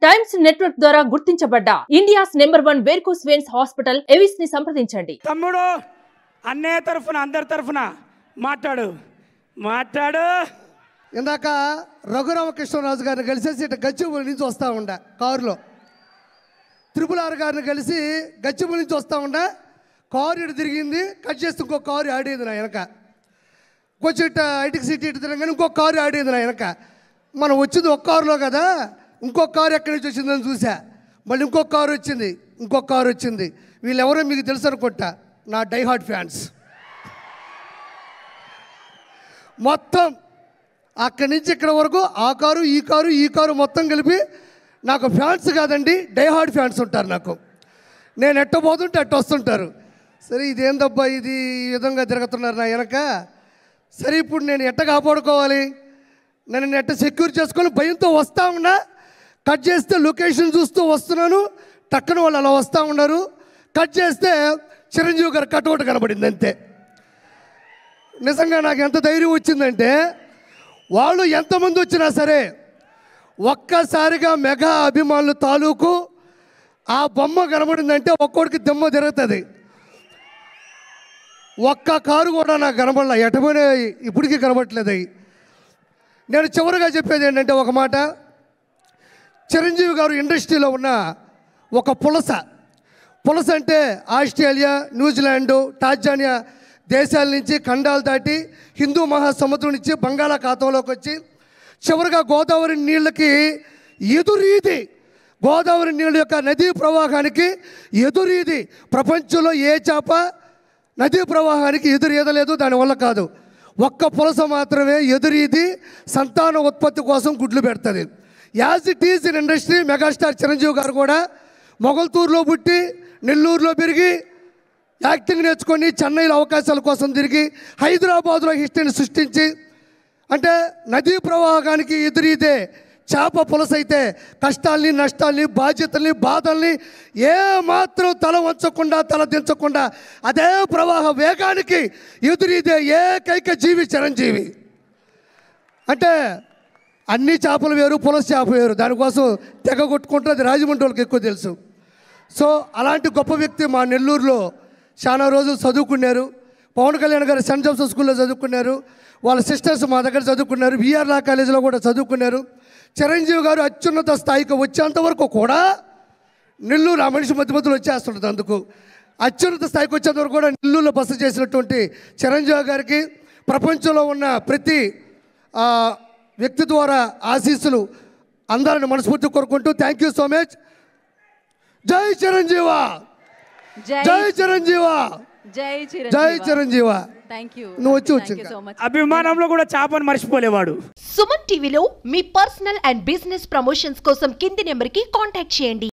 Times Network ద్వారా గుర్తించబడ్డ India's number 1 varicose veins hospital Avis ని సంప్రదించండి. తమ్ముడు అన్నయ్య తరఫున అందరి తరఫున మాట్లాడు. ఇందాక రఘురామకృష్ణరాజు గారిని కలిసేసి ఇటు గచ్చిబౌలి నుంచి వస్తూ ఉండే కారులో, త్రిపుల్ గారిని కలిసి గచ్చిబౌలి నుంచి వస్తూ ఉండే, కారు ఇటు తిరిగింది, కట్ చేస్తే ఇంకో కారు ఆడేది నా వెనక, కొంచెం ఇటు ఐటికి సిటీ ఇటు తిరగగానే ఇంకో కారు ఆడేది నా వెనక. మనం వచ్చింది ఒక కారులో కదా, ఇంకొక కారు ఎక్కడి నుంచి వచ్చిందని చూసా, మళ్ళీ ఇంకొక కారు వచ్చింది. వీళ్ళెవరో మీకు తెలుసు అనుకుంటా, నా డైహార్డ్ ఫ్యాన్స్. మొత్తం అక్కడి నుంచి ఇక్కడ వరకు ఆ కారు ఈ కారు మొత్తం కలిపి నాకు ఫ్యాన్స్ కాదండి, డైహార్డ్ ఫ్యాన్స్ ఉంటారు నాకు. నేను ఎట్ట పోతుంటే అట్ట వస్తుంటారు. సరే ఇదేందబ్బా ఇది ఈ విధంగా తిరుగుతున్నారు నా వెనక. సరే ఇప్పుడు నేను ఎట్ట కాపాడుకోవాలి, నన్ను ఎట్ట సెక్యూర్ చేసుకొని భయంతో వస్తూ ఉన్నా. కట్ చేస్తే లొకేషన్ చూస్తూ వస్తున్నాను, టక్కన వాళ్ళు అలా వస్తూ ఉన్నారు. కట్ చేస్తే చిరంజీవి గారు కటౌట్ కనబడింది అంతే. నిజంగా నాకు ఎంత ధైర్యం వచ్చిందంటే, వాళ్ళు ఎంతమంది వచ్చినా సరే ఒక్కసారిగా మెగా అభిమానులు తాలూకు ఆ బొమ్మ కనబడిందంటే ఒక్కోడికి దెమ్మ తిరుగుతుంది. ఒక్క కారు కూడా నాకు కనబడలే, ఎటపోయినా ఇప్పటికీ కనబడట్లేదు. అవి నేను చివరిగా చెప్పేది ఏంటంటే ఒక మాట, చిరంజీవి గారు ఇండస్ట్రీలో ఉన్న ఒక పులస అంటే ఆస్ట్రేలియా, న్యూజిలాండు, టాంజానియా దేశాల నుంచి ఖండాలు దాటి హిందూ మహాసముద్రం నుంచి బంగాళాఖాతంలోకి వచ్చి చివరిగా గోదావరి నీళ్ళకి ఎదురీది, గోదావరి నీళ్ళ యొక్క నదీ ప్రవాహానికి ఎదురీది. ప్రపంచంలో ఏ చేప నదీ ప్రవాహానికి ఎదురీదలేదు, దానివల్ల కాదు. ఒక్క పులస మాత్రమే ఎదురీది సంతాన ఉత్పత్తి కోసం గుడ్లు పెడుతుంది. As it is in industry, megastar Chiranjeevi గారు కూడా మొగల్తూరులో పుట్టి నెల్లూరులో పెరిగి యాక్టింగ్ నేర్చుకొని చెన్నైలో అవకాశాల కోసం తిరిగి హైదరాబాద్లో హిస్టరీని సృష్టించి, అంటే నదీ ప్రవాహానికి ఎదురీదే చేప పులస అయితే కష్టాల్ని, నష్టాల్ని, బాధ్యతల్ని, బాధల్ని ఏమాత్రం తల వంచకుండా, తల దించకుండా అదే ప్రవాహ వేగానికి ఎదురీదే ఏకైక జీవి చిరంజీవి. అంటే అన్ని చేపలు వేరు, పులస చేప వేరు, దానికోసం తెగ కొట్టుకుంటుంది. రాజమండ్రి వాళ్ళకి ఎక్కువ తెలుసు. సో అలాంటి గొప్ప వ్యక్తి మా నెల్లూరులో చాలా రోజులు చదువుకున్నారు. పవన్ కళ్యాణ్ గారు సెంట్ జోసెఫ్ స్కూల్లో చదువుకున్నారు, వాళ్ళ సిస్టర్స్ మా దగ్గర చదువుకున్నారు, విఆర్ లా కాలేజీలో కూడా చదువుకున్నారు. చిరంజీవి గారు అత్యున్నత స్థాయికి వచ్చేంత వరకు కూడా నెల్లూరు ఆ మనిషి మధ్యలో వచ్చేస్తుంటుంది. అందుకు అత్యున్నత స్థాయికి వచ్చేంత వరకు కూడా నెల్లూరులో బస చేసినటువంటి చిరంజీవి గారికి ప్రపంచంలో ఉన్న ప్రతి వ్యక్తి ద్వారా ఆశీస్సులు అందరిని మనస్ఫూర్తి కోరుకుంటూ థ్యాంక్ యూ సో మచ్. జై చిరంజీవా, జై చిరంజీవా, జై చిరంజీవా. నువ్వు వచ్చి అభిమానంలో కూడా చేపను మర్చిపోలేవాడు. సుమన్ టీవీలో మీ పర్సనల్ అండ్ బిజినెస్ ప్రమోషన్స్ కోసం కింది నెంబర్కి కాంటాక్ట్ చేయండి.